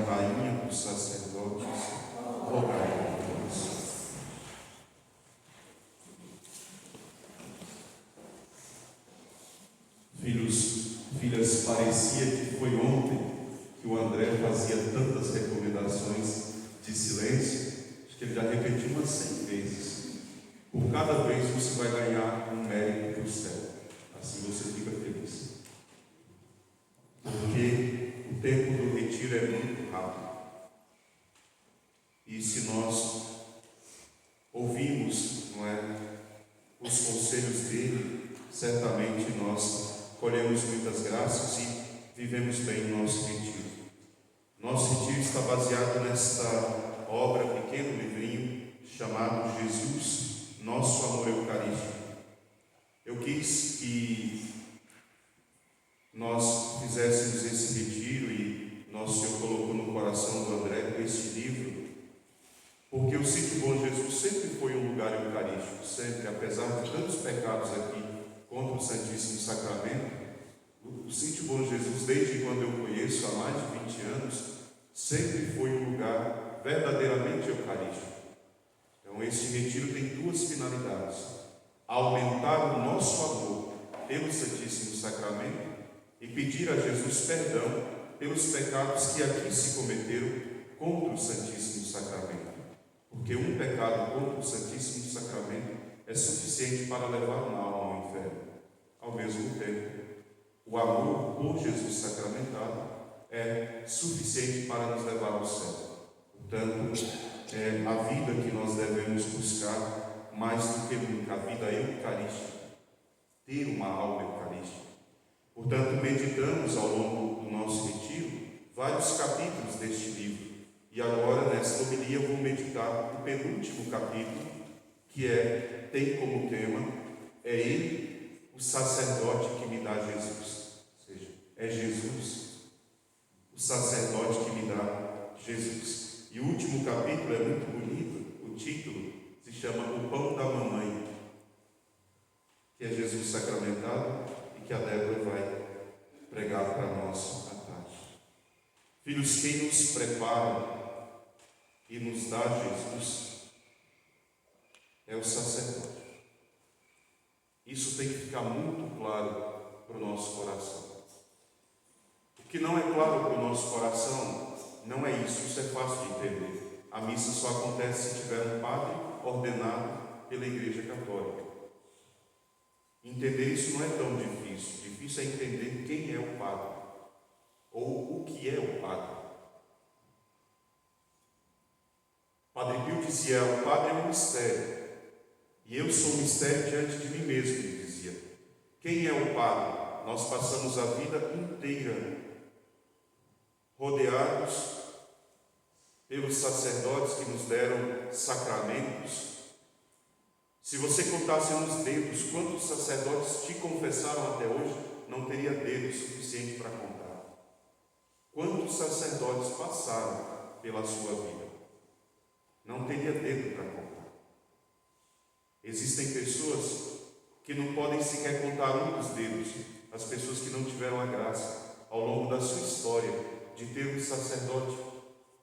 Rainha dos sacerdotes, rogai por nós. Filhos, filhas, parecia que foi ontem que o André fazia tantas recomendações de silêncio. Acho que ele já repetiu umas 100 vezes. Por cada vez você vai ganhar um mérito para o céu. Assim você fica feliz. Porque o tempo do retiro é muito rápido. E se nós ouvimos, não é, os conselhos dele, certamente nós colhemos muitas graças e vivemos bem o nosso retiro. Nosso retiro está baseado nesta obra, pequeno livrinho, chamado Jesus, Nosso Amor Eucarístico. Eu quis que nós fizéssemos esse retiro e Nosso Senhor colocou no coração do André este livro, porque o Sítio Bom Jesus sempre foi um lugar eucarístico, sempre, apesar de tantos pecados aqui contra o Santíssimo Sacramento. O Sítio Bom Jesus, desde quando eu conheço, há mais de 20 anos, sempre foi um lugar verdadeiramente eucarístico. Então, este retiro tem duas finalidades: aumentar o nosso amor pelo Santíssimo Sacramento e pedir a Jesus perdão pelos pecados que aqui se cometeram contra o Santíssimo Sacramento. Porque um pecado contra o Santíssimo Sacramento é suficiente para levar uma alma ao inferno. Ao mesmo tempo, o amor por Jesus sacramentado é suficiente para nos levar ao céu. Portanto, é a vida que nós devemos buscar mais do que nunca, a vida eucarística, ter uma alma eucarística. Portanto, meditamos ao longo do nosso retiro vários capítulos deste livro. E agora, nesta homilia, eu vou meditar o penúltimo capítulo, que tem como tema, é Ele, o sacerdote que me dá Jesus. Ou seja, é Jesus, o sacerdote que me dá Jesus. E o último capítulo é muito bonito, o título se chama O Pão da Mamãe, que é Jesus sacramentado e que a Débora vai pregar para nós à tarde. Filhos, quem nos prepara e nos dá Jesus é o sacerdote. Isso tem que ficar muito claro para o nosso coração. O que não é claro para o nosso coração não é isso é fácil de entender. A missa só acontece se tiver um padre ordenado pela Igreja Católica. Entender isso não é tão difícil. Difícil é entender quem é o padre ou o que é o padre. Padre Pio dizia: o padre é um mistério, e eu sou um mistério diante de mim mesmo, ele dizia. Quem é o padre? Nós passamos a vida inteira rodeados pelos sacerdotes que nos deram sacramentos. Se você contasse nos dedos quantos sacerdotes te confessaram até hoje, não teria dedo suficiente para contar. Quantos sacerdotes passaram pela sua vida? Não teria dedo para contar. Existem pessoas que não podem sequer contar um dos dedos, as pessoas que não tiveram a graça, ao longo da sua história, de ter um sacerdote.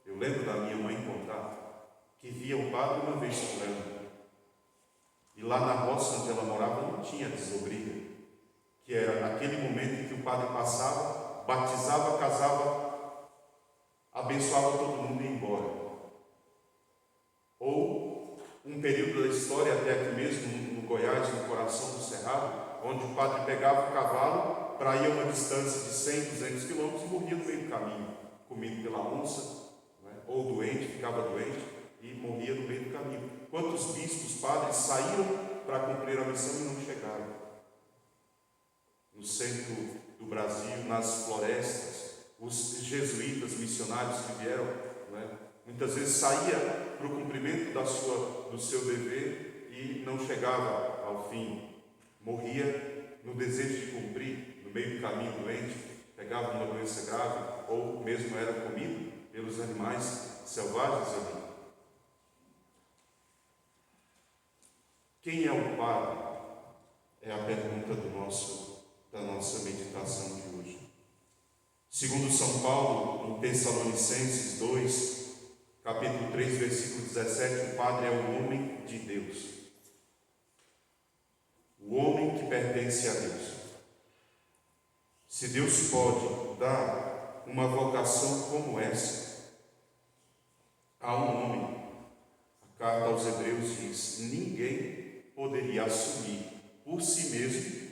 Eu lembro da minha mãe contar que via o padre uma vez por ano. E lá na roça onde ela morava não tinha desobriga, que era aquele momento em que o padre passava, batizava, casava, abençoava todo mundo e ia embora. Ou um período da história, até aqui mesmo, no Goiás, no coração do Cerrado, onde o padre pegava o cavalo para ir a uma distância de 100, 200 quilômetros e morria no meio do caminho, comido pela onça, né? Ou doente, ficava doente e morria no meio do caminho. Quantos bispos, padres saíram para cumprir a missão e não chegaram? No centro do Brasil, nas florestas, os jesuítas missionários que vieram, né? Muitas vezes saía para o cumprimento do seu dever e não chegava ao fim. Morria no desejo de cumprir, no meio do caminho doente, pegava uma doença grave ou mesmo era comido pelos animais selvagens ali. Quem é o padre? É a pergunta da nossa meditação de hoje. Segundo São Paulo, em Tessalonicenses 2, capítulo 3, versículo 17, o padre é o homem de Deus. O homem que pertence a Deus. Se Deus pode dar uma vocação como essa a um homem, a carta aos Hebreus diz: ninguém poderia assumir por si mesmo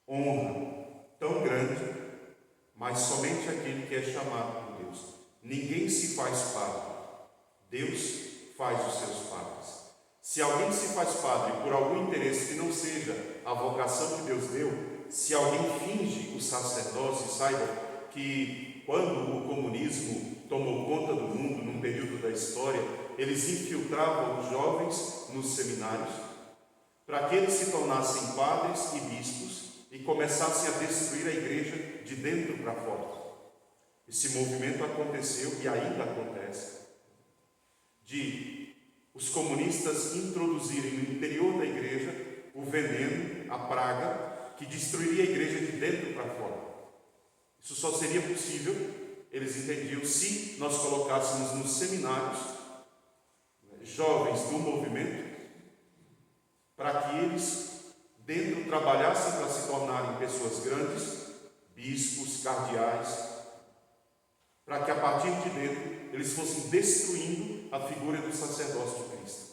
honra tão grande, mas somente aquele que é chamado por Deus. Ninguém se faz padre, Deus faz os seus padres. Se alguém se faz padre por algum interesse que não seja a vocação que Deus deu, se alguém finge o sacerdócio, saiba que quando o comunismo tomou conta do mundo, num período da história, eles infiltravam os jovens nos seminários para que eles se tornassem padres e bispos e começassem a destruir a igreja de dentro para fora. Esse movimento aconteceu e ainda acontece, de os comunistas introduzirem no interior da igreja o veneno, a praga, que destruiria a igreja de dentro para fora. Isso só seria possível, eles entendiam, se nós colocássemos nos seminários jovens do movimento, para que eles dentro trabalhassem para se tornarem pessoas grandes, bispos, cardeais, para que a partir de dentro eles fossem destruindo a figura do sacerdócio de Cristo.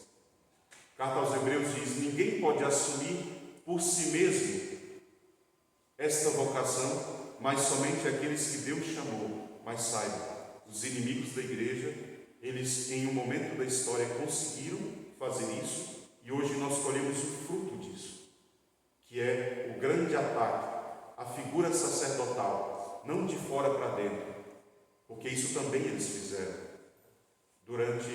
A carta aos Hebreus diz: ninguém pode assumir por si mesmo esta vocação, mas somente aqueles que Deus chamou. Mas saiba, os inimigos da igreja, eles em um momento da história conseguiram fazer isso, e hoje nós colhemos o fruto disso, que é o grande ataque à figura sacerdotal, não de fora para dentro, porque isso também eles fizeram. Durante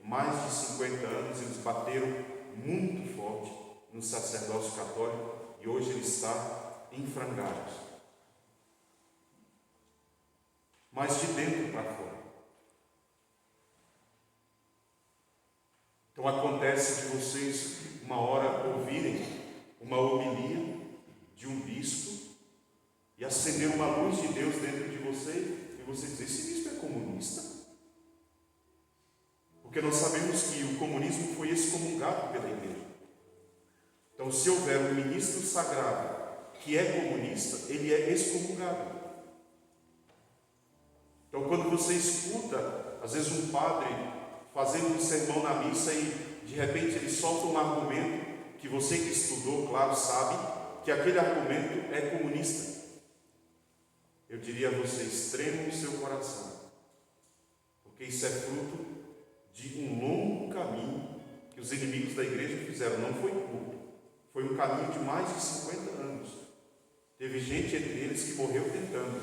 mais de 50 anos eles bateram muito forte no sacerdócio católico e hoje ele está em frangalhos. Mas de dentro para fora. Então acontece de vocês uma hora ouvirem uma homilia de um bispo e acender uma luz de Deus dentro de você e você dizer: esse bispo é comunista? Porque nós sabemos que o comunismo foi excomungado pela igreja. Então, se houver um ministro sagrado que é comunista, ele é excomungado. Então, quando você escuta, às vezes, um padre fazendo um sermão na missa e, de repente, ele solta um argumento que você que estudou, claro, sabe que aquele argumento é comunista. Eu diria a você: trema o seu coração, porque isso é fruto de um longo caminho que os inimigos da igreja fizeram. Não foi curto, foi um caminho de mais de 50 anos. Teve gente entre eles que morreu tentando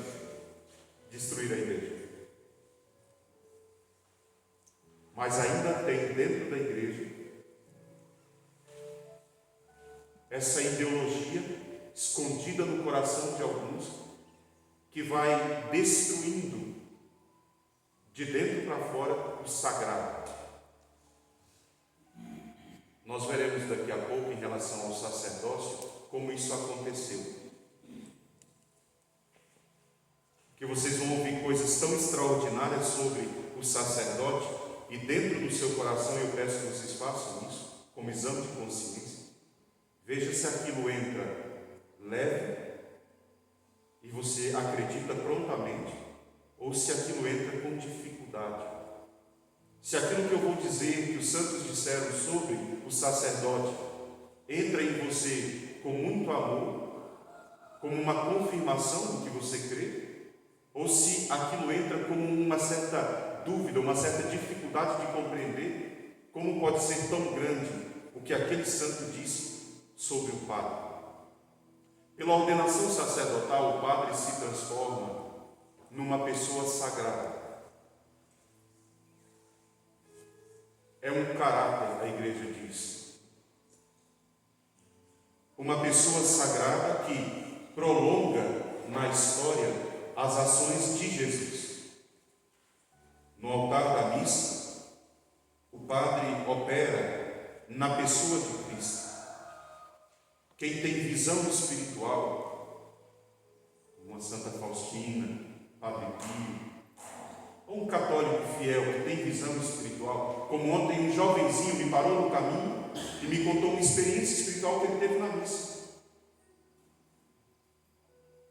destruir a igreja. Mas ainda tem dentro da igreja essa ideologia escondida no coração de alguns, que vai destruindo de dentro para fora o sagrado. Nós veremos daqui a pouco, em relação ao sacerdócio, como isso aconteceu. Que vocês vão ouvir coisas tão extraordinárias sobre o sacerdote, e dentro do seu coração eu peço que vocês façam isso, como exame de consciência. Veja se aquilo entra leve e você acredita prontamente, ou se aquilo entra com dificuldade. Se aquilo que eu vou dizer, que os santos disseram sobre o sacerdote, entra em você com muito amor, como uma confirmação do que você crê, ou se aquilo entra como uma certa dúvida, uma certa dificuldade de compreender como pode ser tão grande o que aquele santo disse sobre o padre. Pela ordenação sacerdotal, o padre se transforma numa pessoa sagrada. É um caráter, a igreja diz. Uma pessoa sagrada que prolonga na história as ações de Jesus. No altar da missa, o padre opera na pessoa de Cristo. Quem tem visão espiritual, como a Santa Faustina, Padre Pio, ou um católico fiel que tem visão espiritual, como ontem um jovenzinho me parou no caminho e me contou uma experiência espiritual que ele teve na missa.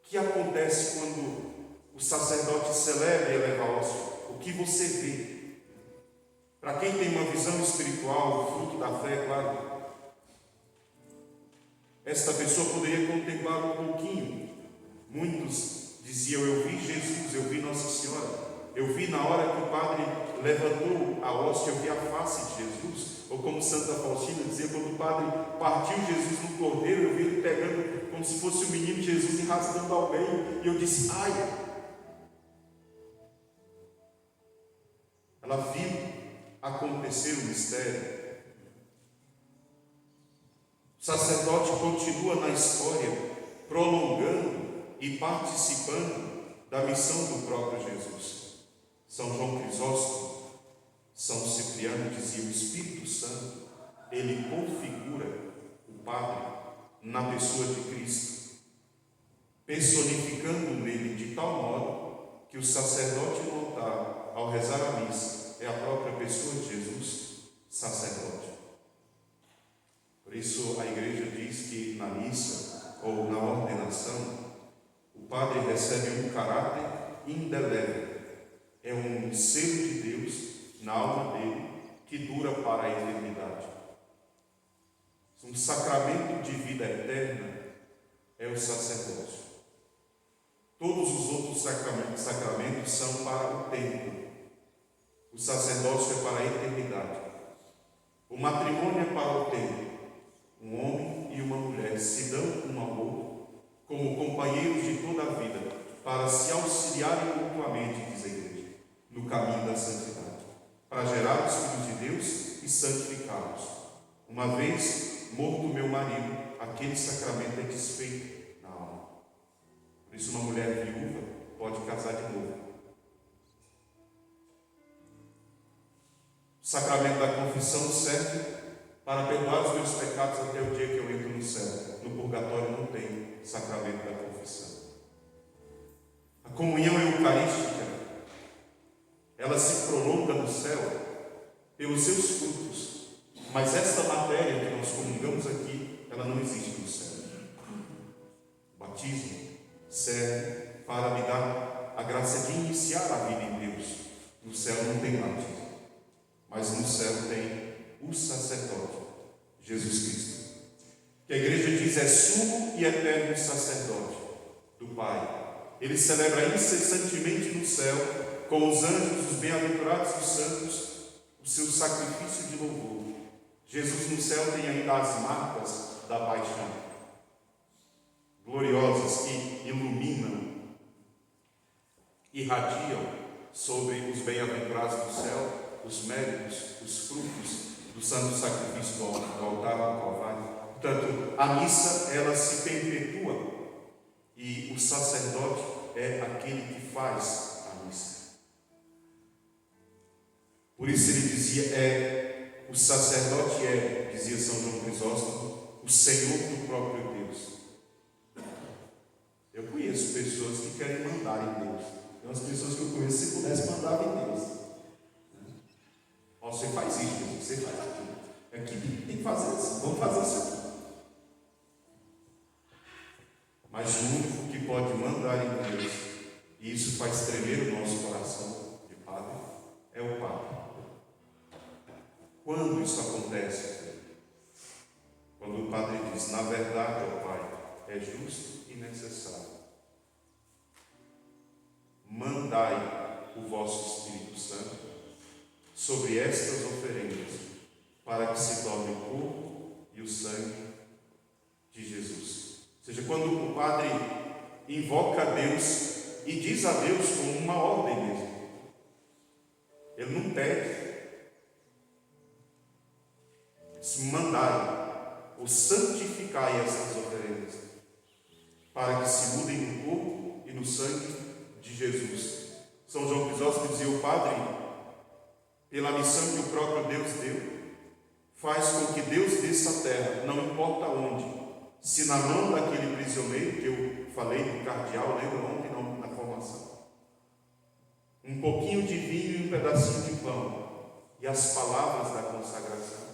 O que acontece quando o sacerdote celebra e eleva a hóstia? O que você vê? Para quem tem uma visão espiritual, fruto da fé, claro, esta pessoa poderia contemplar um pouquinho. Muitos diziam: eu vi Jesus, eu vi Nossa Senhora, eu vi na hora que o padre levantou a hóstia, eu vi a face de Jesus. Ou como Santa Faustina dizia, quando o padre partiu Jesus no cordeiro, eu vi ele pegando como se fosse o menino Jesus e rasgando ao meio, e eu disse: ai! Ela viu acontecer o mistério. O sacerdote continua na história, prolongando e participando da missão do próprio Jesus. São João Crisóstomo, São Cipriano dizia: o Espírito Santo, ele configura o Padre na pessoa de Cristo, personificando nele de tal modo que o sacerdote no altar, ao rezar a missa, é a própria pessoa de Jesus, sacerdote. Por isso a igreja diz que na missa ou na ordenação, o padre recebe um caráter indelével. É um selo de Deus na alma dele que dura para a eternidade. Um sacramento de vida eterna é o sacerdócio. Todos os outros sacramentos são para o tempo. O sacerdócio é para a eternidade. O matrimônio é para o tempo. Um homem e uma mulher se dão um ao outro como companheiros de toda a vida, para se auxiliarem mutuamente, diz a igreja, no caminho da santidade, para gerar os filhos de Deus e santificá-los. Uma vez morto meu marido, aquele sacramento é desfeito na alma. Por isso uma mulher viúva pode casar de novo. O sacramento da confissão serve para perdoar os meus pecados até o dia que eu entro no céu. No purgatório não tem sacramento da confissão. A comunhão eucarística, ela se prolonga no céu pelos seus frutos. Mas esta matéria que nós comungamos aqui, ela não existe no céu. O batismo serve para me dar a graça de iniciar a vida em Deus. No céu não tem batismo, mas no céu tem o sacerdote, Jesus Cristo, que a igreja diz é sumo e eterno sacerdote do Pai. Ele celebra incessantemente no céu, com os anjos, os bem-aventurados e os santos, o seu sacrifício de louvor. Jesus no céu tem ainda as marcas da paixão, gloriosas, que iluminam, irradiam sobre os bem-aventurados do céu os méritos, os frutos do santo sacrifício do altar do Calvário. Portanto, a missa, ela se perpetua e o sacerdote é aquele que faz a missa. Por isso ele dizia, o sacerdote dizia São João Crisóstomo, o Senhor do próprio Deus. Eu conheço pessoas que querem mandar em Deus. Tem umas pessoas que eu conheço, se pudesse, mandar em Deus. Você faz isso, você faz aquilo. Aqui tem que fazer isso, vamos fazer isso aqui. Mas o único que pode mandar em Deus, e isso faz tremer o nosso coração de padre, é o Papa. Quando isso acontece? Quando o padre diz: na verdade, ó Pai, é justo e necessário. Mandai o vosso Espírito Santo sobre estas oferendas, para que se torne o corpo e o sangue de Jesus. Ou seja, quando o padre invoca a Deus e diz a Deus como uma ordem mesmo, ele não pede. Se mandai ou santificai estas oferendas, para que se mudem no corpo e no sangue de Jesus. São João Crisóstomo dizia: o padre, pela missão que o próprio Deus deu, faz com que Deus desça à terra, não importa onde, se na mão daquele prisioneiro, que eu falei do cardeal, lembra ontem na formação? Um pouquinho de vinho e um pedacinho de pão, e as palavras da consagração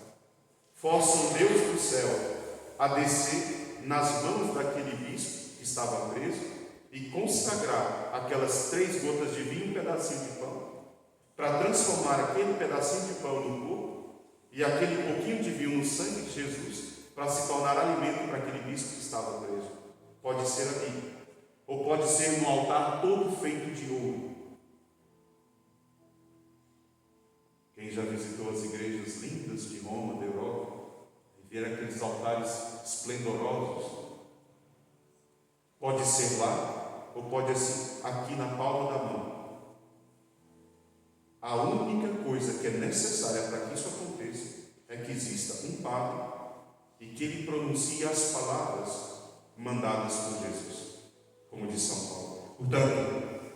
forçam Deus do céu a descer nas mãos daquele bispo que estava preso e consagrar aquelas 3 gotas de vinho e um pedacinho de pão, para transformar aquele pedacinho de pão no corpo e aquele pouquinho de vinho no sangue de Jesus, para se tornar alimento para aquele bispo que estava preso. Pode ser ali, ou pode ser num altar todo feito de ouro. Quem já visitou as igrejas lindas de Roma, da Europa, e ver aqueles altares esplendorosos, pode ser lá, ou pode ser aqui na palma da mão. A única coisa que é necessária para que isso aconteça é que exista um padre e que ele pronuncie as palavras mandadas por Jesus, como diz São Paulo. Portanto,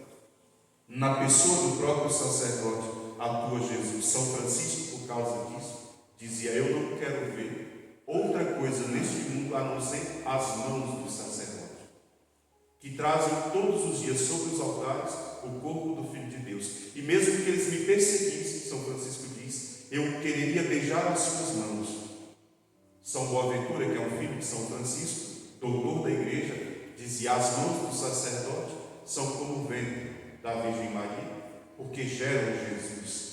na pessoa do próprio sacerdote atua Jesus. São Francisco, por causa disso, dizia: eu não quero ver outra coisa neste mundo a não ser as mãos do sacerdote, que trazem todos os dias sobre os altares o corpo do Filho de Deus. E mesmo que eles me perseguissem, São Francisco diz, eu quereria beijar as suas mãos. São Boaventura, que é um filho de São Francisco, doutor da igreja, dizia: as mãos do sacerdote são como o ventre da Virgem Maria, porque geram Jesus.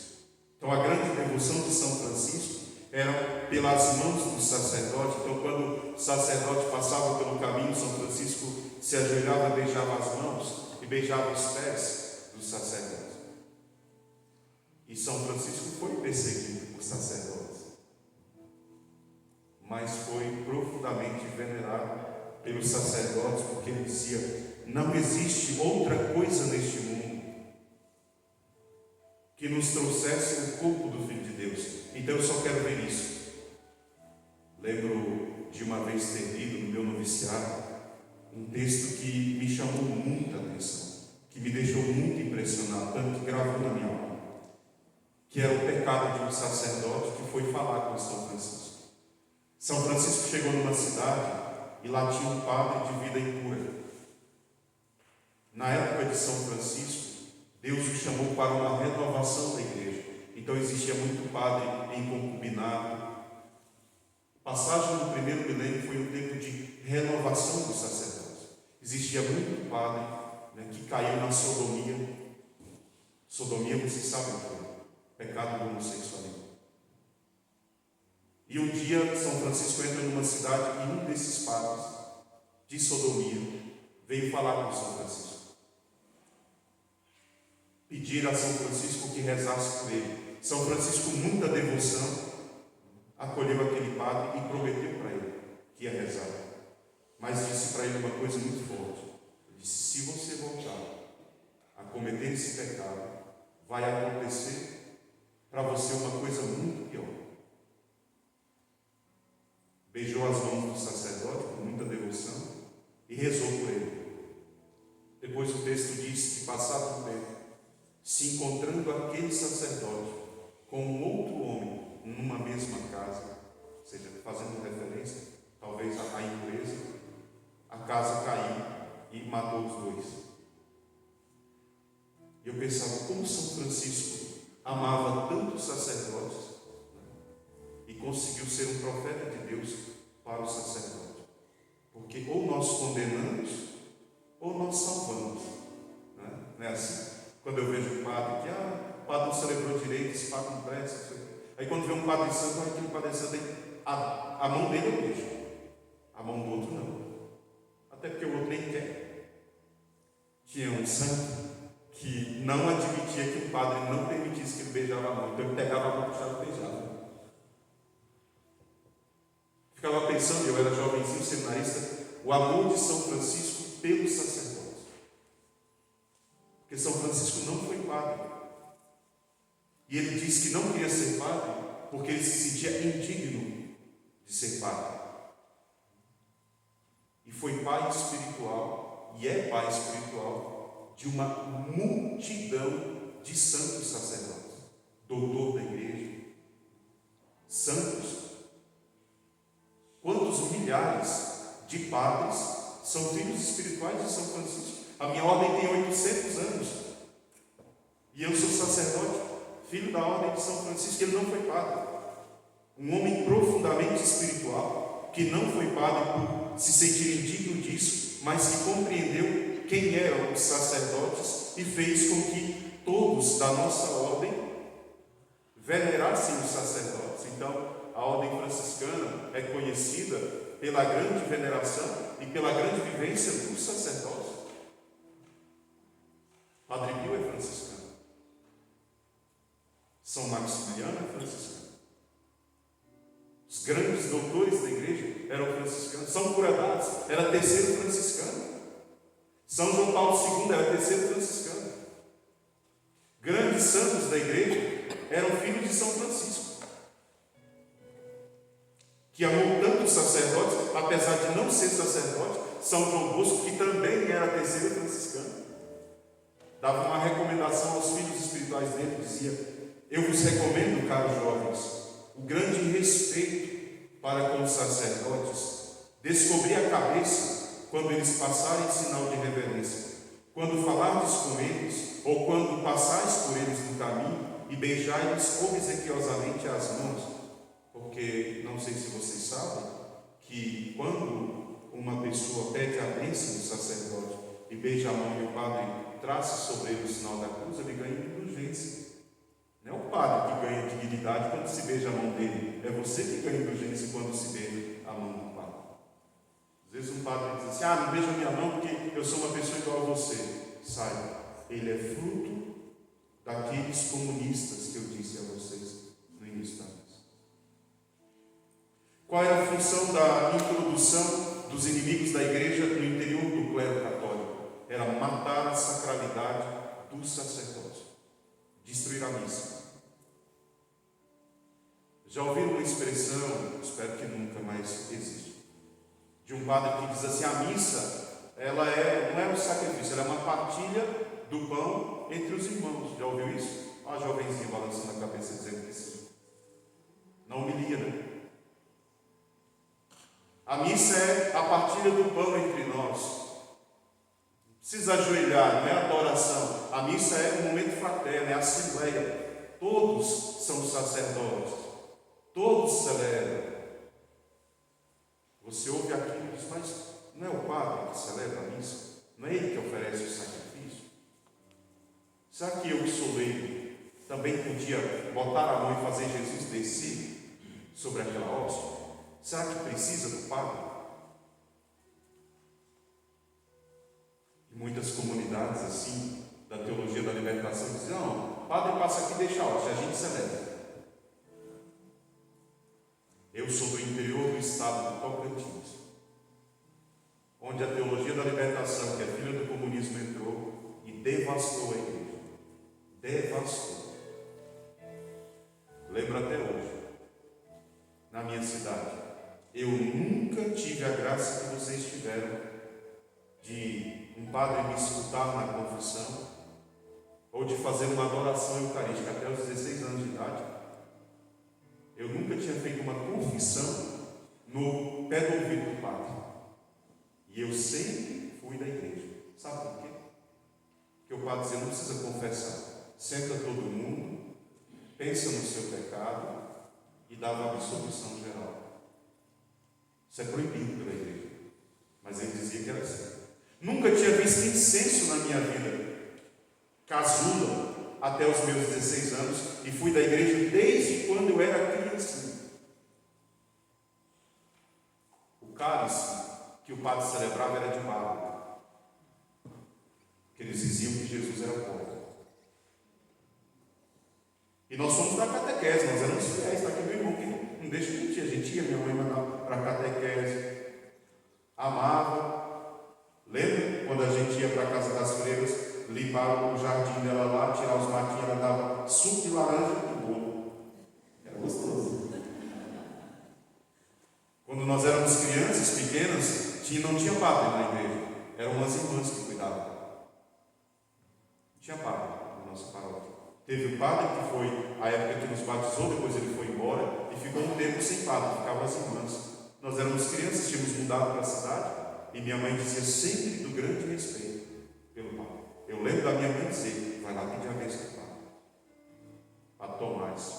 Então a grande devoção de São Francisco era pelas mãos do sacerdote. Então, quando o sacerdote passava pelo caminho, São Francisco se ajoelhava, beijava as mãos e beijava os pés do sacerdote. E São Francisco foi perseguido por sacerdotes, mas foi profundamente venerado pelos sacerdotes, porque ele dizia: não existe outra coisa neste mundo que nos trouxesse o corpo do Filho de Deus. Então eu só quero ver isso. Lembro de uma vez ter lido no meu noviciado um texto que me chamou muita atenção, que me deixou muito impressionado, tanto que gravou na minha alma, que era o pecado de um sacerdote que foi falar com São Francisco. São Francisco chegou numa cidade e lá tinha um padre de vida impura. Na época de São Francisco, Deus o chamou para uma renovação da igreja. Então existia muito padre em concubinato. A passagem do primeiro milênio foi um tempo de renovação dos sacerdotes. Existia muito padre, que caiu na sodomia. Sodomia, vocês sabem o que é? Pecado do homossexualismo. E um dia São Francisco entra numa cidade e um desses padres de sodomia veio falar com São Francisco. Pedir a São Francisco que rezasse por ele. São Francisco, com muita devoção, acolheu aquele padre e prometeu para ele que ia rezar. Mas disse para ele uma coisa muito forte. Ele disse: se você voltar a cometer esse pecado, vai acontecer para você uma coisa muito pior. Beijou as mãos do sacerdote com muita devoção e rezou por ele. Depois o texto diz que, passado um tempo, se encontrando aquele sacerdote com um outro homem numa mesma casa, ou seja, fazendo referência talvez à impureza, a casa caiu e matou os dois. E eu pensava como São Francisco amava tanto os sacerdotes, e conseguiu ser um profeta de Deus para o sacerdote. Porque ou nós condenamos ou nós salvamos. Não é assim? Quando eu vejo um padre que o padre não celebrou direito, esse padre não presta. Aí quando vê um padre santo, aquele padre santo, a mão dele eu beijo, a mão do outro não. Até porque o outro nem quer. Tinha um santo que não admitia que o padre não permitisse que ele beijava a mão. Então ele pegava a mão, puxava e beijava. Ficava pensando, eu era jovenzinho, seminarista, o amor de São Francisco pelos sacerdotes. Porque São Francisco não foi padre. E ele disse que não queria ser padre porque ele se sentia indigno de ser padre. E foi pai espiritual, e é pai espiritual, de uma multidão de santos sacerdotes, doutor da igreja, santos. Quantos milhares de padres são filhos espirituais de São Francisco. A minha ordem tem 800 anos. E eu sou sacerdote, filho da ordem de São Francisco. Ele não foi padre. Um homem profundamente espiritual, que não foi padre por se sentir indigno disso, mas que compreendeu quem eram os sacerdotes e fez com que todos da nossa ordem venerassem os sacerdotes. Então, a ordem franciscana é conhecida pela grande veneração e pela grande vivência dos sacerdotes. Padre Pio é franciscano. São Maximiliano é franciscano. Os grandes doutores da igreja eram franciscanos. São Curadas era terceiro franciscano. São João Paulo II era terceiro franciscano. Grandes santos da igreja eram filhos de São Francisco, que amou tanto os sacerdotes, apesar de não ser sacerdote. São João Bosco, que também era terceiro franciscano, dava uma recomendação aos filhos espirituais dele, dizia: eu vos recomendo, caros jovens, o grande respeito para com os sacerdotes, descobrir a cabeça quando eles passarem sinal de reverência, quando falardes com eles, ou quando passares por eles no caminho, e beijai-lhes obsequiosamente as mãos, porque não sei se vocês sabem que quando uma pessoa pede a bênção do sacerdote e beija a mão e o padre traça sobre ele o sinal da cruz, ele ganha indulgência. Não é o padre que ganha dignidade quando se beija a mão dele, é você que ganha indulgência quando se beija a mão do padre. Às vezes um padre diz assim: não beija a minha mão porque eu sou uma pessoa igual a você. Saiba, ele é fruto daqueles comunistas que eu disse a vocês no início da mesa. Qual é a função da introdução dos inimigos da igreja no interior do clero católico? Era matar a sacralidade dos sacerdotes, destruir a missa. Já ouviram uma expressão, espero que nunca mais exista, de um padre que diz assim: a missa ela não é um sacrifício, ela é uma partilha do pão entre os irmãos. Já ouviu isso? Olha a jovenzinha balançando a cabeça dizendo que sim. Não humilia, né? A missa é a partilha do pão entre nós. Não precisa ajoelhar, não é adoração. A missa é um momento fraterno, é a assembleia. Todos são sacerdotes, todos celebram. Você ouve aquilo e diz: mas não é o padre que celebra a missa? Não é ele que oferece o sacrifício? Será que eu, que sou leigo, também podia botar a mão e fazer Jesus descer sobre aquela hóstia? Será que precisa do padre? E muitas comunidades assim, da teologia da libertação, dizem: não, o padre passa aqui e deixa a hóstia, a gente celebra. Eu sou do interior do estado do Tocantins, onde a teologia da libertação, que é filha do comunismo, entrou e devastou a igreja. Devastou. Lembro até hoje, na minha cidade, eu nunca tive a graça que vocês tiveram de um padre me escutar na confissão ou de fazer uma adoração eucarística até os 16 anos de idade. Eu nunca tinha feito uma confissão no pé do ouvido do padre. E eu sempre fui da igreja. Sabe por quê? Porque o padre dizia: não precisa confessar. Senta todo mundo, pensa no seu pecado e dava a absolvição geral. Isso é proibido pela igreja, mas ele dizia que era assim. Nunca tinha visto incenso na minha vida. Casula até os meus 16 anos e fui da igreja desde quando eu era criança. O cálice que o padre celebrava era de barro, que eles diziam que Jesus era pobre. E nós fomos da catequese, nós éramos fiéis. Está aqui meu irmão que não deixa de mentir. A gente ia, minha mãe mandava para a catequese, amava. Lembra quando a gente ia para a casa das freiras, limpar o jardim dela lá, tirar os matinhos, ela dava suco de laranja e bolo. Era gostoso. Quando nós éramos crianças pequenas, não tinha padre na igreja, eram umas irmãs que cuidavam. Não tinha padre na nossa paróquia. Teve o padre que foi a época que nos batizou, depois ele foi embora e ficou um tempo sem padre, ficavam as irmãs. Nós éramos crianças, tínhamos mudado para a cidade E minha mãe dizia sempre do grande respeito pelo padre. Eu lembro da minha mãe dizer: vai lá pedir a vez com o padre, a Tomás,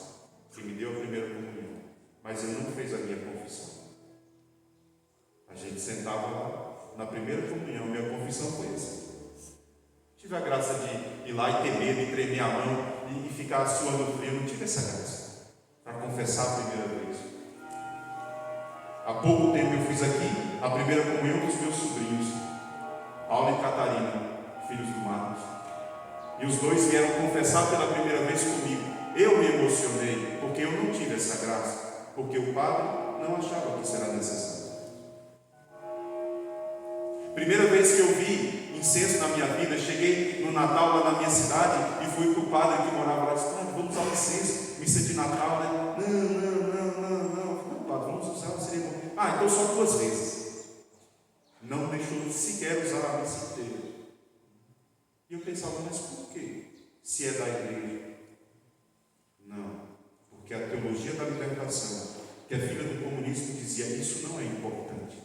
que me deu a primeira comunhão, mas ele não fez a minha confissão. A gente sentava lá, na primeira comunhão, minha confissão foi essa. Tive a graça de ir lá e ter medo, e tremer a mão, e ficar suando frio. Não tive essa graça para confessar a primeira vez. Há pouco tempo eu fiz aqui a primeira comunhão dos meus sobrinhos, Paulo e Catarina, filhos do Marcos. E os dois vieram confessar pela primeira vez comigo. Eu me emocionei, porque eu não tive essa graça, porque o padre não achava que isso era necessário. Primeira vez que eu vi incenso na minha vida, cheguei no Natal lá na minha cidade e fui para o padre que morava lá e disse: vamos usar o incenso, missa de Natal, né? Não, padre, vamos usar o cerimônia. Então só 2 vezes. Não deixou sequer usar a missa inteira. E eu pensava: mas por quê? Se é da igreja. Não, porque a teologia da libertação, que é filha do comunismo, dizia: isso não é importante.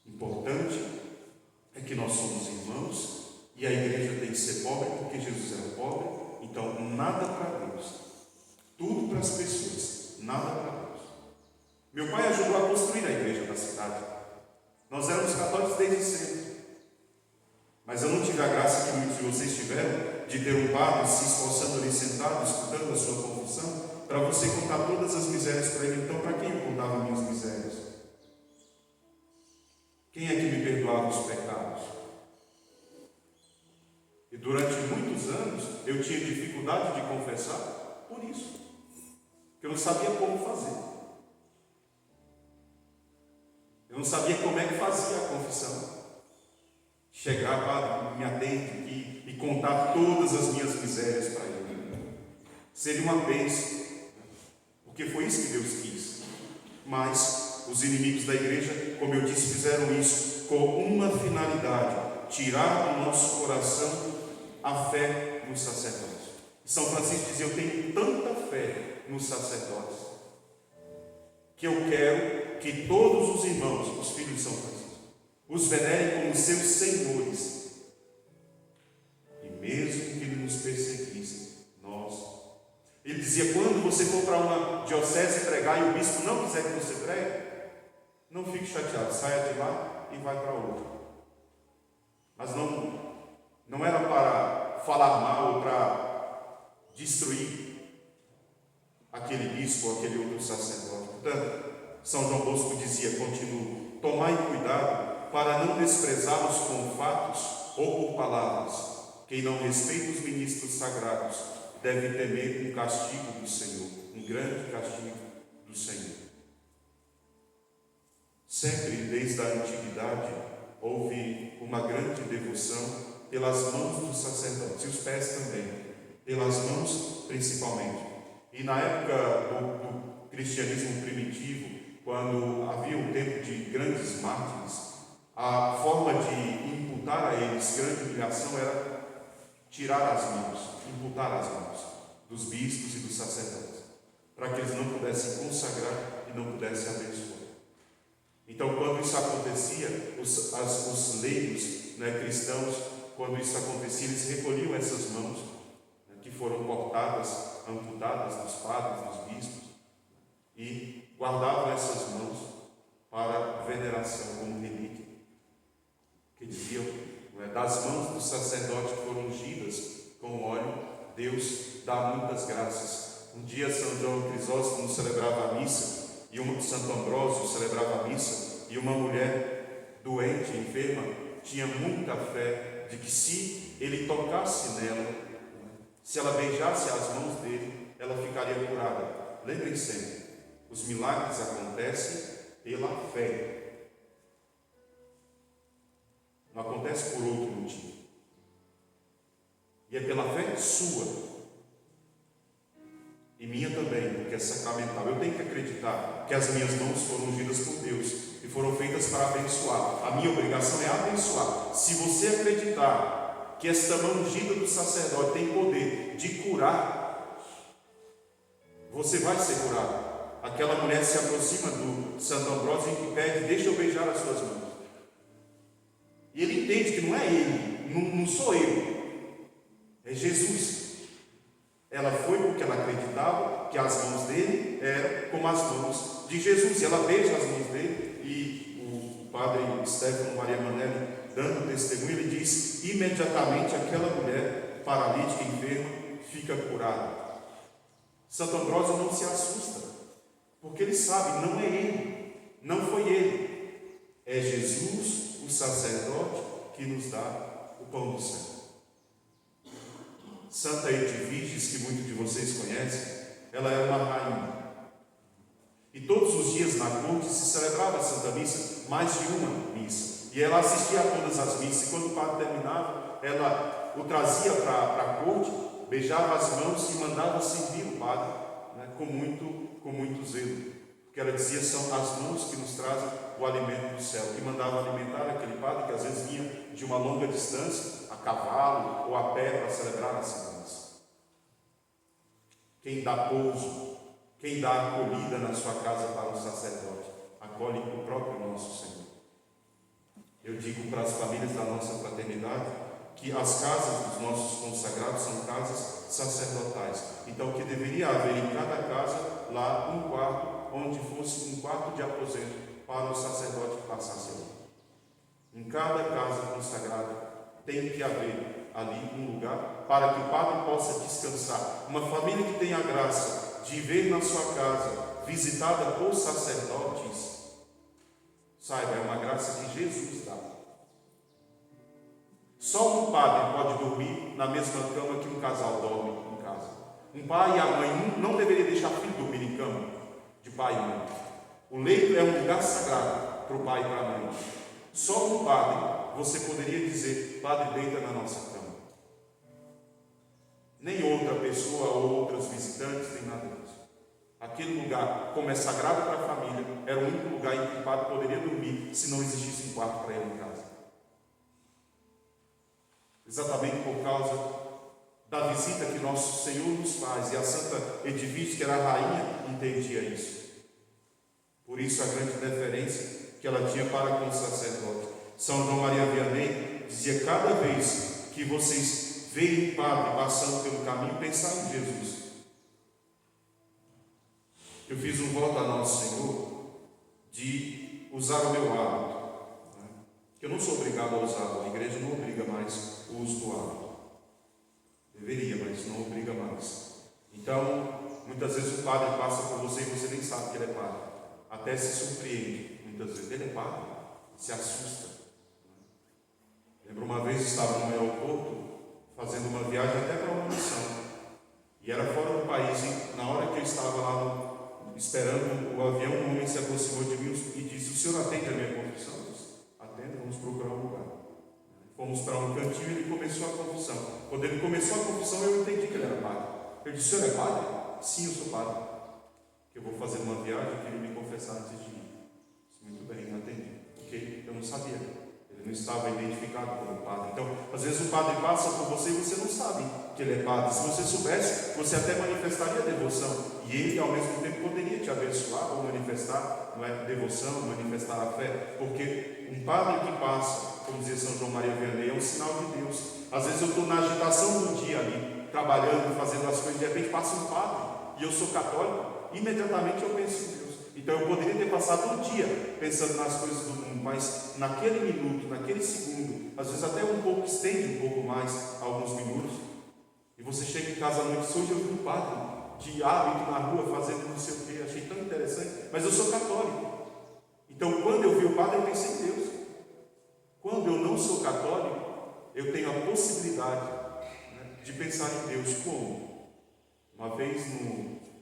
Importante é que nós somos irmãos e a igreja tem que ser pobre porque Jesus era pobre. Então, nada para Deus, tudo para as pessoas, nada para Deus. Meu pai ajudou a construir a igreja da cidade. Nós éramos católicos desde sempre, mas eu não tive a graça que muitos de vocês tiveram de ter um padre se esforçando ali sentado, escutando a sua confissão, para você contar todas as misérias para ele. Então, para quem eu contava minhas misérias? Quem é que me perdoava os pecados? E durante muitos anos eu tinha dificuldade de confessar por isso, porque eu não sabia como fazer. Eu não sabia como é que fazia a confissão. Chegar, padre, me atende aqui e contar todas as minhas misérias para ele. Seria uma bênção, porque foi isso que Deus quis. Mas os inimigos da igreja, como eu disse, fizeram isso com uma finalidade: tirar do nosso coração a fé nos sacerdotes. São Francisco dizia: eu tenho tanta fé nos sacerdotes que eu quero que todos os irmãos, os filhos de São Francisco, os venerem como seus senhores. E mesmo que ele nos perseguisse, ele dizia: quando você for para uma diocese pregar e o bispo não quiser que você pregue, não fique chateado, saia de lá e vai para outra. Mas não era para falar mal ou para destruir aquele bispo ou aquele outro sacerdote. Portanto, São João Bosco dizia, continuo: tomai cuidado para não desprezá-los com fatos ou por palavras. Quem não respeita os ministros sagrados deve temer um castigo do Senhor, um grande castigo do Senhor. Sempre, desde a antiguidade, houve uma grande devoção pelas mãos dos sacerdotes, e os pés também, pelas mãos principalmente. E na época do cristianismo primitivo, quando havia um tempo de grandes mártires, a forma de imputar a eles grande humilhação era tirar as mãos, imputar as mãos dos bispos e dos sacerdotes, para que eles não pudessem consagrar e não pudessem abençoar. Então, quando isso acontecia, os leigos, cristãos, quando isso acontecia, eles recolhiam essas mãos, que foram cortadas, amputadas dos padres, dos bispos, e guardavam essas mãos para veneração como relíquia. Que diziam: das mãos dos sacerdotes que foram ungidas com óleo, Deus dá muitas graças. Um dia São João Crisóstomo celebrava a missa, e Santo Ambrósio celebrava a missa, e uma mulher doente, enferma, tinha muita fé de que se ele tocasse nela, se ela beijasse as mãos dele, ela ficaria curada. Lembrem sempre, os milagres acontecem pela fé, não acontece por outro motivo, e é pela fé sua e minha também, porque é sacramental. Eu tenho que acreditar que as minhas mãos foram ungidas por Deus e foram feitas para abençoar. A minha obrigação é abençoar. Se você acreditar que esta mão ungida do sacerdote tem poder de curar, você vai ser curado. Aquela mulher se aproxima do Santo Ambrósio e pede: deixa eu beijar as suas mãos. E ele entende que não é ele, não sou eu, é Jesus. Ela foi porque ela acreditava que as mãos dele eram como as mãos de Jesus. E ela beija as mãos dele, e o padre Stefano Maria Manelli, dando testemunho, ele diz: imediatamente aquela mulher paralítica, enferma, fica curada. Santo Ambrósio não se assusta, porque ele sabe, não é ele, não foi ele, é Jesus, o sacerdote, que nos dá o pão do céu. Santa Edviges, que muitos de vocês conhecem, ela é uma rainha. E todos os dias na corte se celebrava a Santa Missa, mais de uma missa. E ela assistia a todas as missas, e quando o padre terminava, ela o trazia para a corte, beijava as mãos e mandava servir o padre, né, com muito zelo. Porque ela dizia: são as mãos que nos trazem o alimento do céu, que mandava alimentar aquele padre que às vezes vinha de uma longa distância, a cavalo ou a pé, para celebrar a Santa Missa. Quem dá pouso, quem dá acolhida na sua casa para o sacerdote, acolhe o próprio nosso Senhor. Eu digo para as famílias da nossa fraternidade que as casas dos nossos consagrados são casas sacerdotais. Então, que deveria haver em cada casa lá um quarto, onde fosse um quarto de aposento para o sacerdote que passasse ali. Em cada casa consagrada tem que haver ali um lugar para que o padre possa descansar. Uma família que tem a graça de ver na sua casa visitada por sacerdotes, saiba, é uma graça que Jesus dá. Só um padre pode dormir na mesma cama que um casal dorme em casa. Um pai e a mãe não deveriam deixar filho dormir em cama de pai e mãe. O leito é um lugar sagrado para o pai e para a mãe. Só um padre você poderia dizer: padre, deita na nossa cama. Nem outra pessoa ou outros visitantes, nem nada disso. Aquele lugar, como é sagrado para a família, era o único lugar em que o padre poderia dormir se não existisse um quarto para ele em casa. Exatamente por causa da visita que nosso Senhor nos faz, e a Santa Edviges, que era a rainha, entendia isso. Por isso a grande deferência que ela tinha para com o sacerdote. São João Maria Vianney dizia: cada vez que vocês veem um padre passando pelo caminho, pensar em Jesus. Eu fiz um voto a Nosso Senhor de usar o meu hábito, né? Que eu não sou obrigado a usar, a igreja não obriga mais o uso do hábito. Deveria, mas não obriga mais. Então, muitas vezes o padre passa por você e você nem sabe que ele é padre. Até se surpreende, muitas vezes. Ele é padre, se assusta. Lembro uma vez, estava no aeroporto, fazendo uma viagem até para uma missão. E era fora do país, e na hora que eu estava lá esperando o avião, um homem se aproximou de mim e disse: o senhor atende a minha confissão? Eu disse: atendo, vamos procurar um lugar. Fomos para um cantinho e ele começou a confissão. Quando ele começou a confissão, eu entendi que ele era padre. Eu disse: o senhor é padre? Sim, eu sou padre. Que eu vou fazer uma viagem e queria me confessar antes de ir. Disse: muito bem, eu atendi. Porque eu não sabia. Ele não estava identificado como padre. Então, às vezes o padre passa por você e você não sabe que ele é padre. Se você soubesse, você até manifestaria devoção. E ele, ao mesmo tempo, poderia te abençoar ou manifestar, não é, devoção, manifestar a fé. Porque um padre que passa, como dizia São João Maria Vianney, é um sinal de Deus. Às vezes eu estou na agitação do dia ali, trabalhando, fazendo as coisas, de repente passa um padre e eu sou católico, imediatamente eu penso em Deus. Então eu poderia ter passado um dia pensando nas coisas do mundo, mas naquele minuto, naquele segundo, às vezes até um pouco, estende um pouco mais, alguns minutos, e você chega em casa à noite: hoje eu vi um padre de hábito na rua fazendo não sei o que, achei tão interessante, mas eu sou católico. Então quando eu vi o padre, eu pensei em Deus. Quando eu não sou católico, eu tenho a possibilidade, né, de pensar em Deus. Como? Uma vez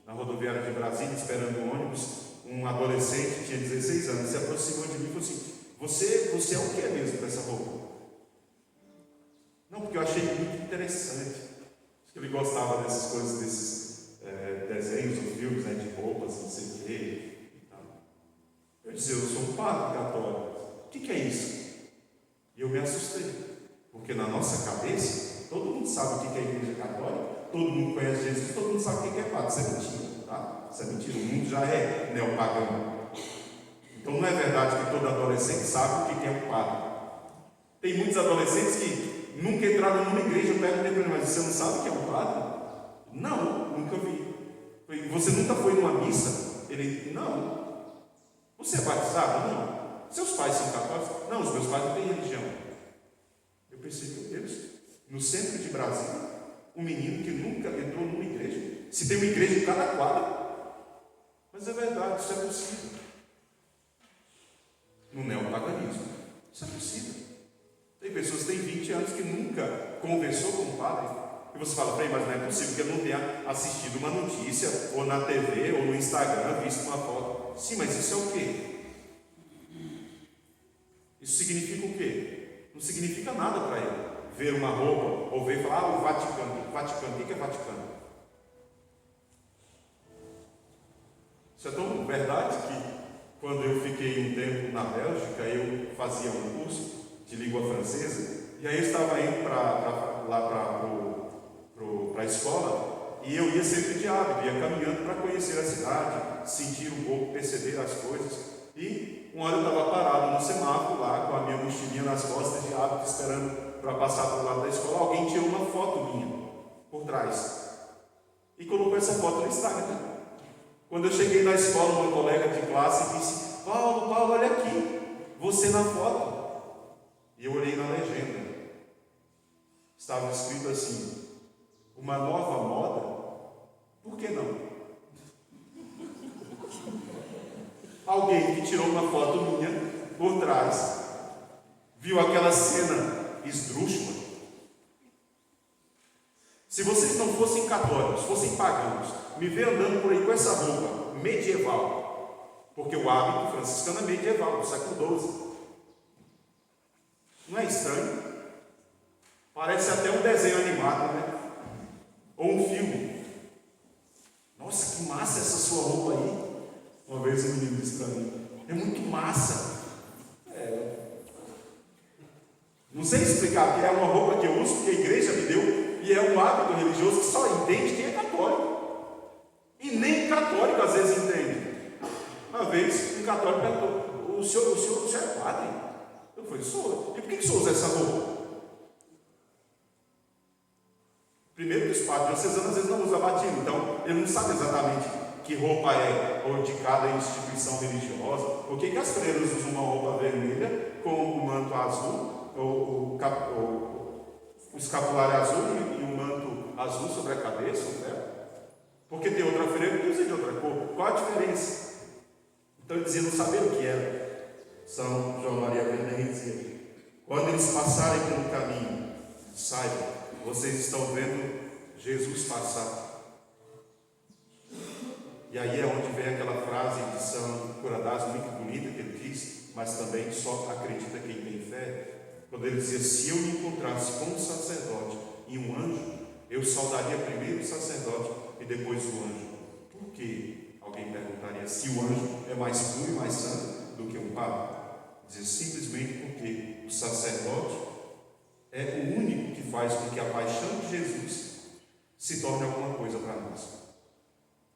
na rodoviária de Brasília, esperando o ônibus, um adolescente, tinha 16 anos, se aproximou de mim e falou assim: você é o que mesmo com essa roupa? Não, porque eu achei muito interessante. Acho que ele gostava dessas coisas, desses desenhos ou filmes, né, de roupas, não sei o quê. Eu disse: eu sou um padre católico. O que é isso? E eu me assustei, porque na nossa cabeça, todo mundo sabe o que é a igreja católica, todo mundo conhece Jesus, todo mundo sabe o que é padre. Isso é mentira, tá? Isso é mentira, o mundo já é neopagão. Então não é verdade que todo adolescente sabe o que é um padre. Tem muitos adolescentes que nunca entraram numa igreja. Eu perguntei para ele: mas você não sabe que é um padre? Não, nunca vi. Você nunca foi numa missa? Ele: não. Você é batizado? Não. Seus pais são católicos? Não, os meus pais não têm religião. Eu pensei: meu Deus, no centro de Brasília, um menino que nunca entrou numa igreja. Se tem uma igreja em cada quadra. Mas é verdade, isso é possível. No neopaganismo, isso é possível. Tem pessoas que têm 20 anos que nunca conversou com o padre. E você fala: mas não é possível que eu não tenha assistido uma notícia, ou na TV, ou no Instagram, visto uma foto. Sim, mas isso é o quê? Isso significa o quê? Não significa nada para ele. Ver uma roupa, ou ver e falar: o Vaticano. Vaticano, o que é Vaticano? Isso é tão verdade que, quando eu fiquei um tempo na Bélgica, eu fazia um curso de língua francesa, e aí eu estava indo para a escola, e eu ia sempre de hábito, ia caminhando para conhecer a cidade, sentir um pouco, perceber as coisas. E uma hora eu estava parado no semáforo lá, com a minha mochilinha nas costas, de hábito, esperando para passar para o lado da escola. Alguém tirou uma foto minha por trás e colocou essa foto no Instagram. Quando eu cheguei na escola, uma colega de classe disse: Paulo, olha aqui, você na foto. E eu olhei na legenda. Estava escrito assim: uma nova moda? Por que não? Alguém que tirou uma foto minha por trás, viu aquela cena esdrúxula. Se vocês não fossem católicos, fossem pagãos, me ver andando por aí com essa roupa medieval, porque o hábito franciscano é medieval, do século XII. Não é estranho? Parece até um desenho animado, né? Ou um filme. Nossa, que massa essa sua roupa aí. Uma vez um menino disse para mim: é muito massa. Não sei explicar, porque é uma roupa que eu uso, que a igreja me deu, e é um hábito religioso que só entende quem é católico. E nem católico às vezes entende. Uma vez um católico perguntou: o senhor é padre? Eu falei: sou. E por que o senhor usa essa roupa? Primeiro que os padres diocesanos às vezes não usam batismo, então ele não sabe exatamente que roupa é, ou de cada instituição religiosa. Por que as freiras usam uma roupa vermelha com o manto azul, ou o escapulário azul e o manto azul sobre a cabeça, né? Porque tem outra freira que usa de outra cor. Qual a diferença? Então ele dizia não saber o que era. São João Maria Vianney dizia: quando eles passarem pelo caminho, saibam, vocês estão vendo Jesus passar. E aí é onde vem aquela frase de São Curadás, muito bonita, que ele diz: mas também só acredita quem tem fé. Quando ele dizia: se eu me encontrasse com um sacerdote e um anjo, eu saudaria primeiro o sacerdote e depois o anjo. Por quê? Alguém perguntaria: se o anjo é mais puro e mais santo do que um padre? Dizer simplesmente porque o sacerdote é o único que faz com que a paixão de Jesus se torne alguma coisa para nós.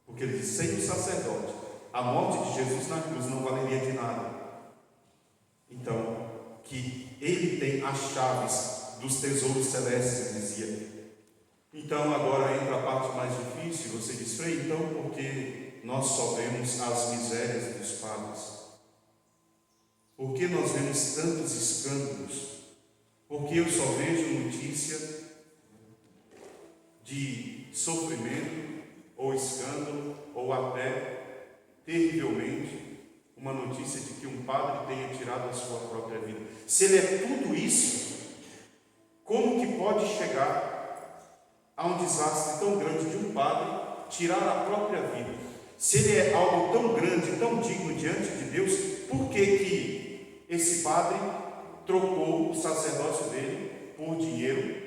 Porque ele diz: sem o sacerdote, a morte de Jesus na cruz não valeria de nada. Então, que ele tem as chaves dos tesouros celestes, ele dizia. Então, agora entra a parte mais difícil. Você diz: Frei, então, porque nós só vemos as misérias dos padres? Por que nós vemos tantos escândalos? Porque eu só vejo notícia de sofrimento, ou escândalo, ou até, terrivelmente, uma notícia de que um padre tenha tirado a sua própria vida. Se ele é tudo isso, como que pode chegar a um desastre tão grande de um padre tirar a própria vida? Se ele é algo tão grande, tão digno diante de Deus, por que esse padre trocou o sacerdócio dele por dinheiro?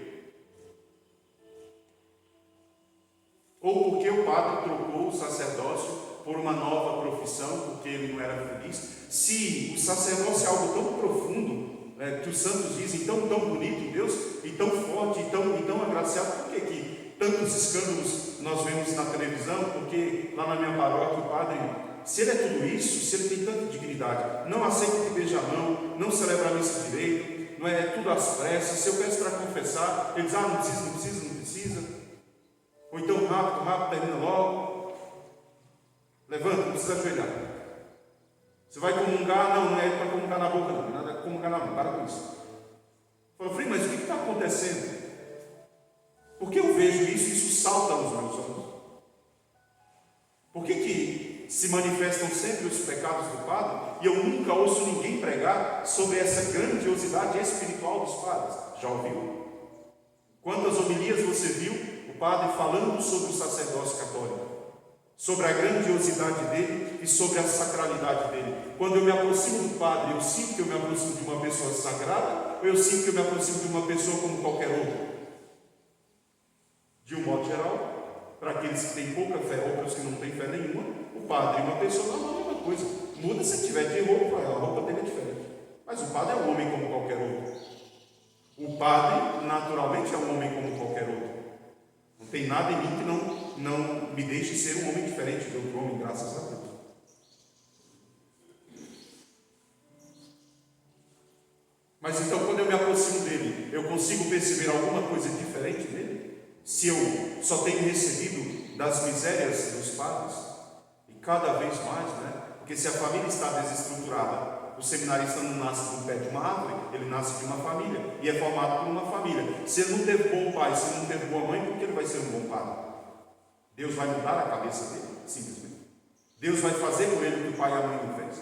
Ou porque o padre trocou o sacerdócio por uma nova profissão, porque ele não era feliz? Se o sacerdócio é algo tão profundo, que os santos dizem, tão bonito em Deus, e tão forte, e tão agraciado, por que tantos escândalos nós vemos na televisão? Porque lá na minha paróquia o padre, se ele é tudo isso, se ele tem tanta dignidade, não aceita que beija a mão, não celebra a missa direito, não é tudo às pressas. Se eu peço para confessar, ele diz, não precisa. Ou então, rápido, termina logo. Levanta, não precisa ajoelhar. Você vai comungar? Não é para comungar na boca, não. Nada é comungar na mão, para com isso. Fala, Frei, mas o que está acontecendo? Porque eu vejo isso salta aos meus olhos. Por que se manifestam sempre os pecados do padre e eu nunca ouço ninguém pregar sobre essa grandiosidade espiritual dos padres? Já ouviu? Quantas homilias você viu o padre falando sobre o sacerdócio católico? Sobre a grandiosidade dele e sobre a sacralidade dele. Quando eu me aproximo do padre, eu sinto que eu me aproximo de uma pessoa sagrada ou eu sinto que eu me aproximo de uma pessoa como qualquer outra? De um modo geral, para aqueles que têm pouca fé ou para os que não têm fé nenhuma, o padre e uma pessoa não é a mesma coisa. Muda se tiver de roupa, a roupa dele é diferente. Mas o padre é um homem como qualquer outro. O padre, naturalmente, é um homem como qualquer outro. Não tem nada em mim que não me deixe ser um homem diferente de outro homem, graças a Deus. Mas então, quando eu me aproximo dele, eu consigo perceber alguma coisa diferente dele? Se eu só tenho recebido das misérias dos padres, e cada vez mais, porque se a família está desestruturada, o seminarista não nasce do pé de uma árvore, ele nasce de uma família, e é formado por uma família. Se ele não teve bom pai, se ele não teve boa mãe, por que ele vai ser um bom padre? Deus vai mudar a cabeça dele, simplesmente. Deus vai fazer por ele o que o pai e a mãe não fez.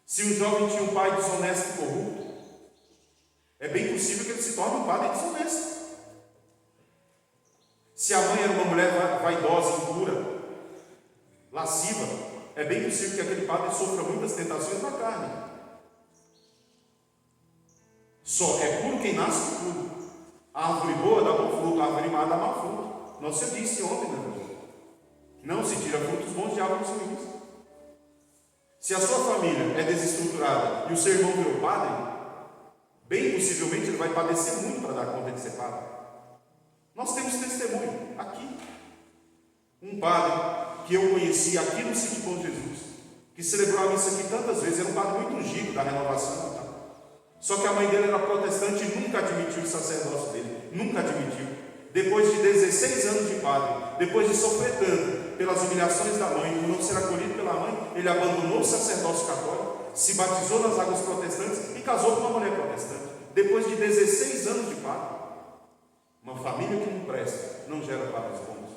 Se um jovem tinha um pai desonesto e corrupto, é bem possível que ele se torne um padre desonesto. Se a mãe era uma mulher vaidosa, impura, lasciva, é bem possível que aquele padre sofra muitas tentações da carne. Só é puro quem nasce puro. A árvore boa dá bom fruto, a árvore má dá mau fruto. Nossa, eu disse ontem, não se tira frutos bons de árvores ruins. Se a sua família é desestruturada e o seu irmão virou padre, bem possivelmente ele vai padecer muito para dar conta de ser padre. Nós temos testemunho aqui. Um padre que eu conheci aqui no Sítio Bom Jesus, que celebrou a missa aqui tantas vezes, era um padre muito ungido da renovação. Só que a mãe dele era protestante e nunca admitiu o sacerdócio dele. Nunca admitiu. Depois de 16 anos de padre, depois de sofrer tanto pelas humilhações da mãe, por não ser acolhido pela mãe, ele abandonou o sacerdócio católico, se batizou nas águas protestantes e casou com uma mulher protestante. Depois de 16 anos de padre. Uma família que não presta não gera padres bons.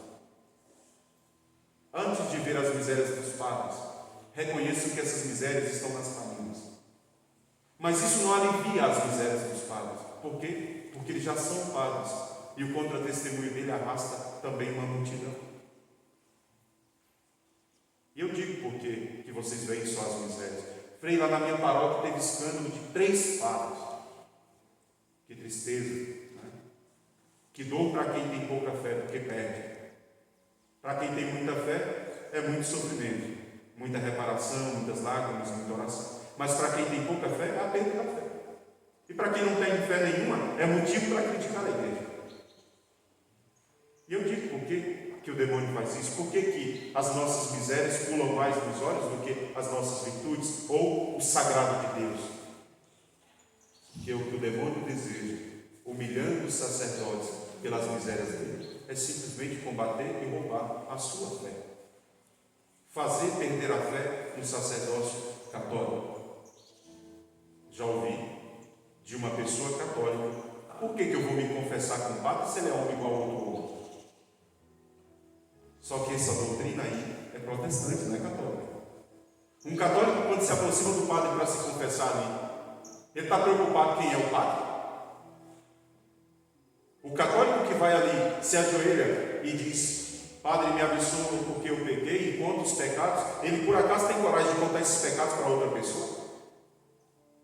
Antes de ver as misérias dos padres, reconheçam que essas misérias estão nas famílias. Mas isso não alivia as misérias dos padres. Por quê? Porque eles já são padres. E o contra-testemunho dele arrasta também uma multidão. E eu digo por quê que vocês veem só as misérias. Frei, lá na minha paróquia teve escândalo de 3 padres. Que tristeza, Que dor para quem tem pouca fé, porque perde. Para quem tem muita fé, é muito sofrimento, muita reparação, muitas lágrimas, muita oração. Mas para quem tem pouca fé, é a perda da fé. E para quem não tem fé nenhuma, é motivo para criticar a igreja. E eu digo por que o demônio faz isso? Por que as nossas misérias pulam mais nos olhos do que as nossas virtudes ou o sagrado de Deus? Porque o que o demônio deseja, humilhando os sacerdotes pelas misérias dele, é simplesmente combater e roubar a sua fé. Fazer perder a fé no sacerdócio católico. Já ouvi de uma pessoa católica: por que eu vou me confessar com o padre se ele é homem igual ao outro homem? Só que essa doutrina aí é protestante, não é católica. Um católico, quando se aproxima do padre para se confessar ali, ele está preocupado quem é o padre? O católico que vai ali, se ajoelha e diz: Padre, me absolva porque eu pequei, e conta os pecados, ele por acaso tem coragem de contar esses pecados para outra pessoa?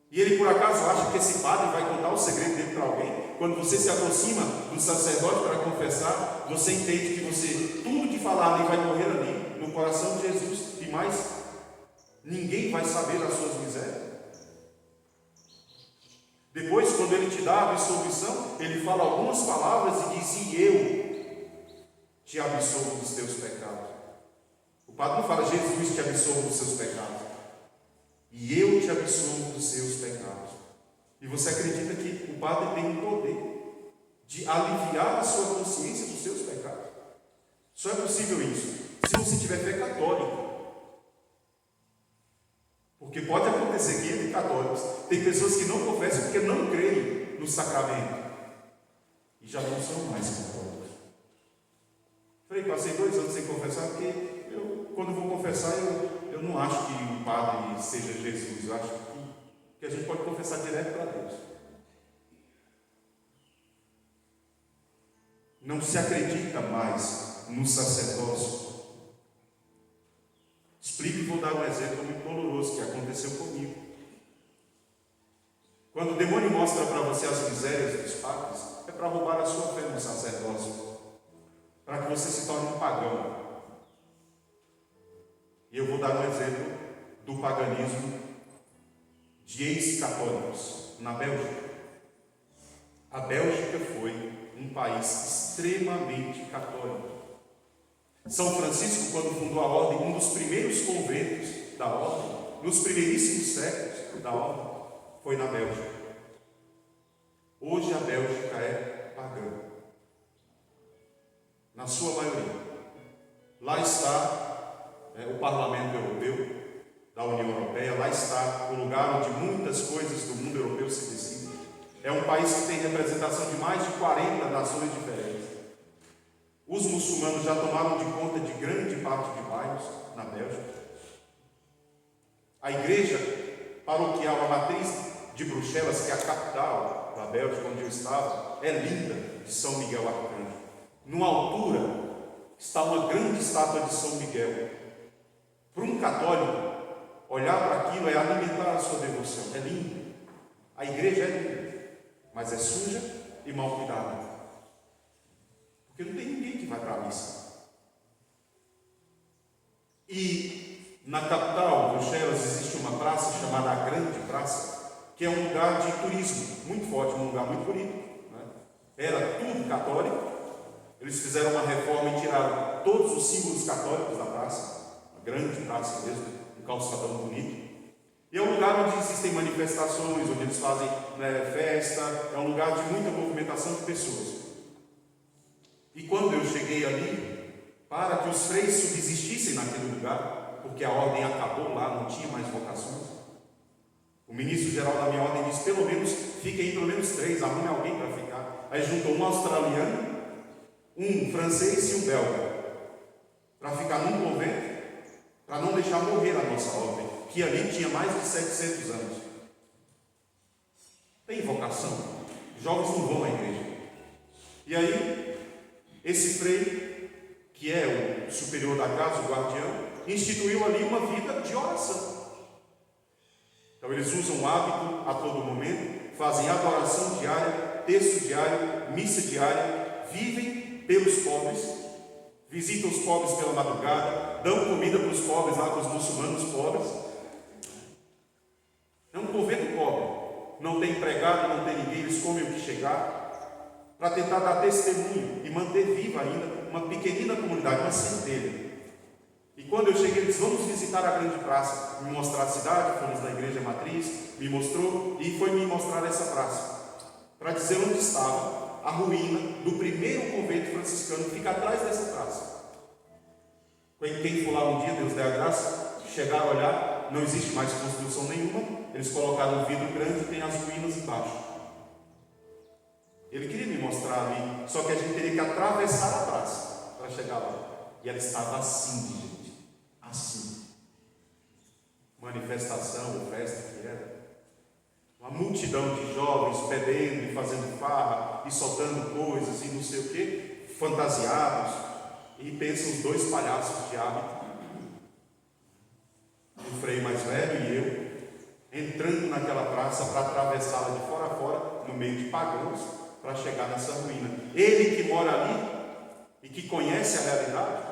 E ele por acaso acha que esse padre vai contar o segredo dele para alguém? Quando você se aproxima do sacerdote para confessar, você entende que tudo que falar ali vai morrer ali, no coração de Jesus, e mais, ninguém vai saber das suas misérias. Depois, quando ele te dá a absolvição, ele fala algumas palavras e diz: e eu te absolvo dos teus pecados. O padre não fala: Jesus te absolve dos seus pecados. e eu te absolvo dos seus pecados. E você acredita que o padre tem o poder de aliviar a sua consciência dos seus pecados? Só é possível isso se você tiver fé católica. Porque pode acontecer que entre católicos tem pessoas que não confessam porque não creem no sacramento e já não são mais católicos. Falei, passei 2 anos sem confessar porque quando vou confessar eu não acho que o padre seja Jesus. Eu acho que a gente pode confessar direto para Deus. Não se acredita mais no sacerdócio. Explico e vou dar um exemplo muito doloroso que aconteceu comigo. Quando o demônio mostra para você as misérias dos padres, é para roubar a sua fé no sacerdócio, para que você se torne um pagão. E eu vou dar um exemplo do paganismo de ex-católicos na Bélgica. A Bélgica foi um país extremamente católico. São Francisco, quando fundou a ordem, um dos primeiros conventos da ordem, nos primeiríssimos séculos da ordem, foi na Bélgica. Hoje a Bélgica é pagã, na sua maioria. Lá está o Parlamento Europeu, da União Europeia, lá está o lugar onde muitas coisas do mundo europeu se decidem. É um país que tem representação de mais de 40 nações diferentes. Os muçulmanos já tomaram de conta de grande parte de bairros na Bélgica. A igreja paroquial, a matriz de Bruxelas, que é a capital da Bélgica, onde eu estava, é linda, de São Miguel Arcanjo. Numa altura está uma grande estátua de São Miguel. Para um católico, olhar para aquilo é alimentar a sua devoção. É lindo. A igreja é linda, mas é suja e mal cuidada. Porque não tem ninguém que vai para a missa. E na capital, Bruxelas, existe uma praça chamada a Grande Praça, que é um lugar de turismo muito forte, um lugar muito bonito, né? Era tudo católico. Eles fizeram uma reforma e tiraram todos os símbolos católicos da praça, a Grande Praça mesmo, um calçadão bonito. E é um lugar onde existem manifestações, onde eles fazem festa, é um lugar de muita movimentação de pessoas. E quando eu cheguei ali, para que os freis subsistissem naquele lugar, porque a ordem acabou lá, não tinha mais vocações, o ministro-geral da minha ordem disse, fiquem aí pelo menos 3, arrume alguém para ficar. Aí juntou um australiano, um francês e um belga, para ficar num convento, para não deixar morrer a nossa ordem, que ali tinha mais de 700 anos. Tem vocação, jovens não vão à igreja. E aí, esse frei, que é o superior da casa, o guardião, instituiu ali uma vida de oração. Então eles usam o hábito a todo momento, fazem adoração diária, texto diário, missa diária, vivem pelos pobres, visitam os pobres pela madrugada, dão comida para os pobres lá, para os muçulmanos pobres. É um convento pobre, não tem empregado, não tem ninguém, eles comem o que chegar, para tentar dar testemunho e manter viva ainda uma pequenina comunidade, uma centelha. E quando eu cheguei, eles vamos visitar a Grande Praça, me mostrar a cidade, fomos na igreja matriz, me mostrou e foi me mostrar essa praça, para dizer onde estava a ruína do primeiro convento franciscano que fica atrás dessa praça. Quem for lá um dia, Deus dê a graça, chegar a olhar, não existe mais construção nenhuma, eles colocaram um vidro grande e tem as ruínas embaixo. Ele queria me mostrar ali, só que a gente teria que atravessar a praça para chegar lá. E ela estava assim, gente, assim. Manifestação ou festa que era. Uma multidão de jovens bebendo e fazendo farra e soltando coisas e não sei o que, fantasiados. E pensam os 2 palhaços de hábito, o frei mais velho e eu, entrando naquela praça para atravessá-la de fora a fora, no meio de pagãos, para chegar nessa ruína. Ele que mora ali e que conhece a realidade,